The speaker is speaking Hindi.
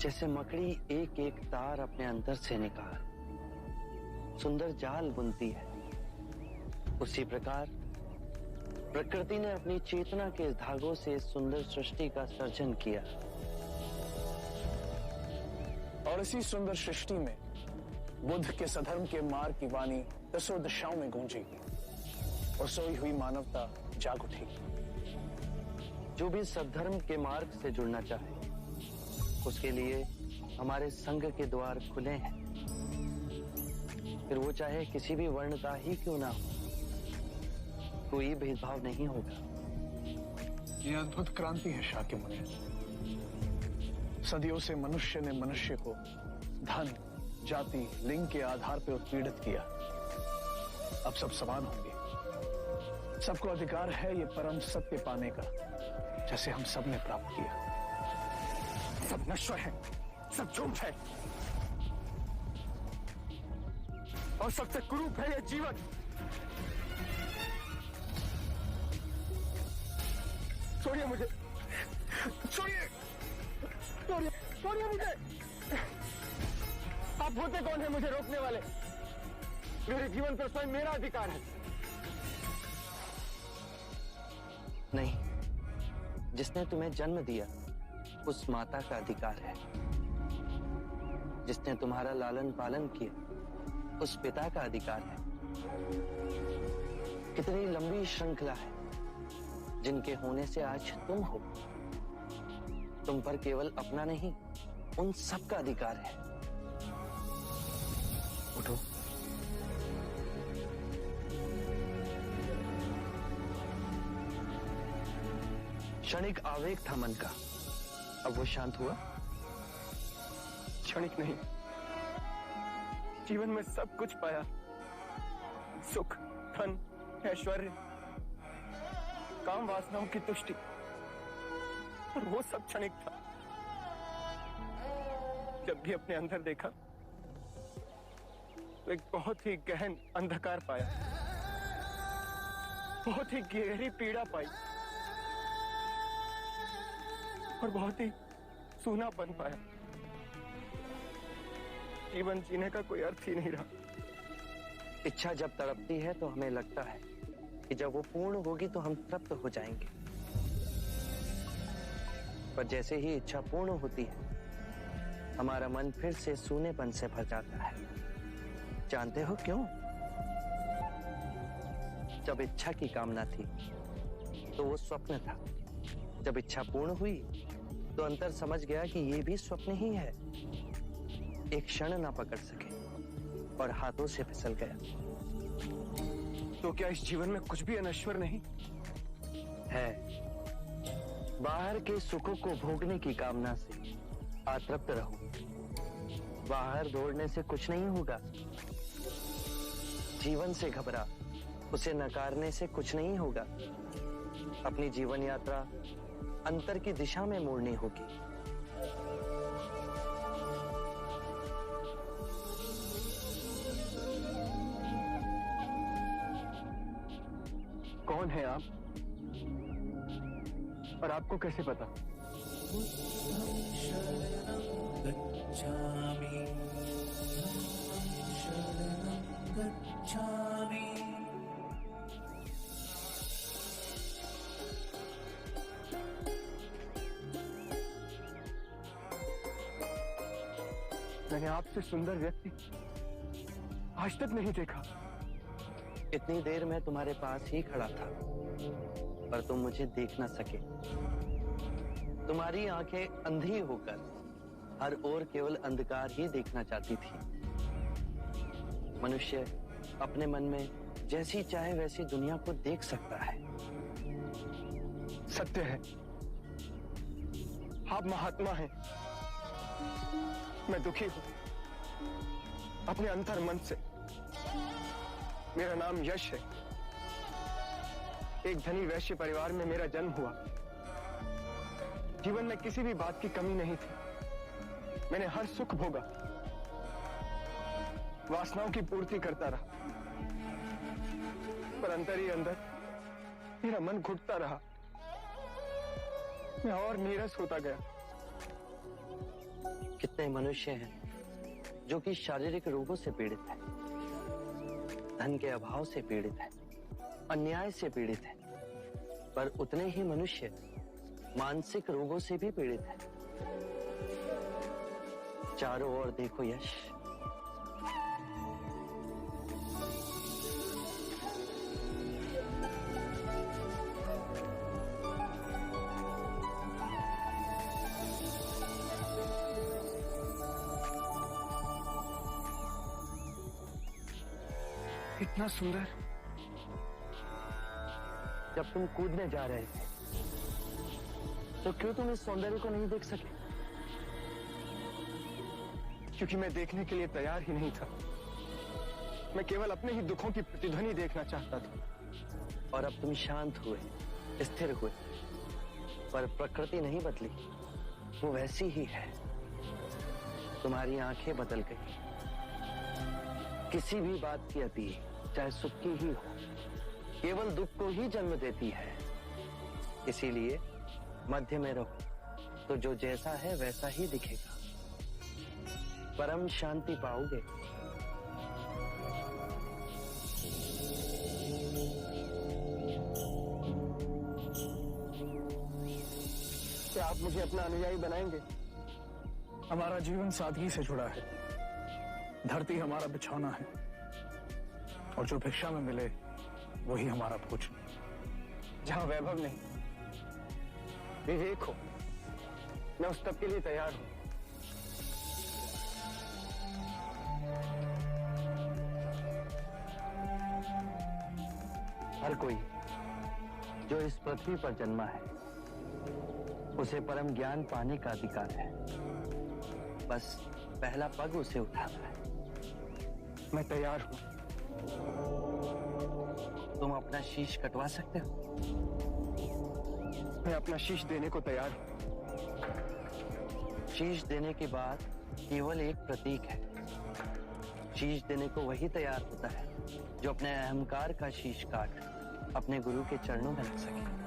जैसे मकड़ी एक एक तार अपने अंदर से निकाल सुंदर जाल बुनती है, उसी प्रकार प्रकृति ने अपनी चेतना के धागों से इस सुंदर सृष्टि का सर्जन किया। और इसी सुंदर सृष्टि में बुद्ध के सधर्म के मार्ग की वाणी दसों दिशाओं में गूंजेगी और सोई हुई मानवता जाग उठेगी। जो भी सद्धर्म के मार्ग से जुड़ना चाहे उसके लिए हमारे संघ के द्वार खुले हैं, फिर वो चाहे किसी भी वर्ण का ही क्यों ना हो, कोई भेदभाव नहीं होगा। ये अद्भुत क्रांति है शाक्यमुनि। सदियों से मनुष्य ने मनुष्य को धन, जाति, लिंग के आधार पर उत्पीड़ित किया। अब सब समान होंगे। सबको अधिकार है ये परम सत्य पाने का, जैसे हम सब ने प्राप्त किया। सब नश्वर है, सब झूठ है और सबसे कुरूप है ये जीवन। छोड़िए मुझे, छोड़िए, छोड़िए, छोड़िए मुझे। आप होते कौन है मुझे रोकने वाले? मेरे जीवन पर स्वयं मेरा अधिकार है। नहीं, जिसने तुम्हें जन्म दिया उस माता का अधिकार है। जिसने तुम्हारा लालन पालन किया उस पिता का अधिकार है। कितनी लंबी श्रृंखला है जिनके होने से आज तुम हो। तुम पर केवल अपना नहीं, उन सब का अधिकार है। उठो। क्षणिक आवेग था मन का, अब वो शांत हुआ? क्षणिक नहीं, जीवन में सब कुछ पाया। सुख, धन, ऐश्वर्य, काम वासनाओं की तुष्टि, और वो सब क्षणिक था। जब भी अपने अंदर देखा तो एक बहुत ही गहन अंधकार पाया, बहुत ही गहरी पीड़ा पाई और बहुत ही सूनापन पाया। जीवन जीने का कोई अर्थ ही नहीं रहा। इच्छा जब तड़पती है तो हमें लगता है कि जब वो पूर्ण होगी तो हम तृप्त हो जाएंगे, पर जैसे ही इच्छा पूर्ण होती है हमारा मन फिर से सूनेपन से भर जाता है। जानते हो क्यों? जब इच्छा की कामना थी तो वो स्वप्न था। जब इच्छा पूर्ण हुई तो अंतर समझ गया कि ये भी स्वप्न ही है। एक क्षण ना पकड़ सके और हाथों से फिसल गया। तो क्या इस जीवन में कुछ भी अनश्वर नहीं है? बाहर के सुखों को भोगने की कामना से आतृप्त रहो। बाहर दौड़ने से कुछ नहीं होगा। जीवन से घबरा, उसे नकारने से कुछ नहीं होगा। अपनी जीवन यात्रा अंतर की दिशा में मोड़नी होगी। कौन है आप और आपको कैसे पता? मैंने आपसे सुंदर व्यक्ति आज तक नहीं देखा। इतनी देर मैं तुम्हारे पास ही खड़ा था पर तुम मुझे देख ना सके। तुम्हारी आंखें अंधी होकर हर ओर केवल अंधकार ही देखना चाहती थी। मनुष्य अपने मन में जैसी चाहे वैसी दुनिया को देख सकता है। सत्य है, आप महात्मा हैं। मैं दुखी हूं अपने अंतर मन से। मेरा नाम यश है। एक धनी वैश्य परिवार में मेरा जन्म हुआ। जीवन में किसी भी बात की कमी नहीं थी। मैंने हर सुख भोगा, वासनाओं की पूर्ति करता रहा, पर अंदर ही अंदर मेरा मन घुटता रहा। मैं और नीरस होता गया। कितने मनुष्य हैं जो कि शारीरिक रोगों से पीड़ित हैं, धन के अभाव से पीड़ित हैं, अन्याय से पीड़ित हैं, पर उतने ही मनुष्य मानसिक रोगों से भी पीड़ित हैं। चारों ओर देखो यश, इतना सुंदर। जब तुम कूदने जा रहे थे तो क्यों तुम इस सौंदर्य को नहीं देख सके? क्योंकि मैं देखने के लिए तैयार ही नहीं था। मैं केवल अपने ही दुखों की प्रतिध्वनि देखना चाहता था। और अब तुम शांत हुए, स्थिर हुए, पर प्रकृति नहीं बदली, वो वैसी ही है। तुम्हारी आंखें बदल गई। किसी भी बात की अति, चाहे सुख की ही हो, केवल दुख को ही जन्म देती है। इसीलिए मध्य में रहो तो जो जैसा है वैसा ही दिखेगा। परम शांति पाओगे। क्या आप मुझे अपना अनुयायी बनाएंगे? हमारा जीवन सादगी से जुड़ा है। धरती हमारा बिछौना है और जो भिक्षा में मिले वही हमारा भोजन। जहां वैभव नहीं, विवेक हो, मैं उस तब के लिए तैयार हूं। हर कोई जो इस पृथ्वी पर जन्मा है उसे परम ज्ञान पाने का अधिकार है। बस पहला पग उसे उठाना है। मैं तैयार हूं। तुम अपना शीश कटवा सकते हो? मैं अपना शीश देने को तैयार हूं। शीश देने के बाद केवल एक प्रतीक है। शीश देने को वही तैयार होता है जो अपने अहंकार का शीश काट अपने गुरु के चरणों में रख सके।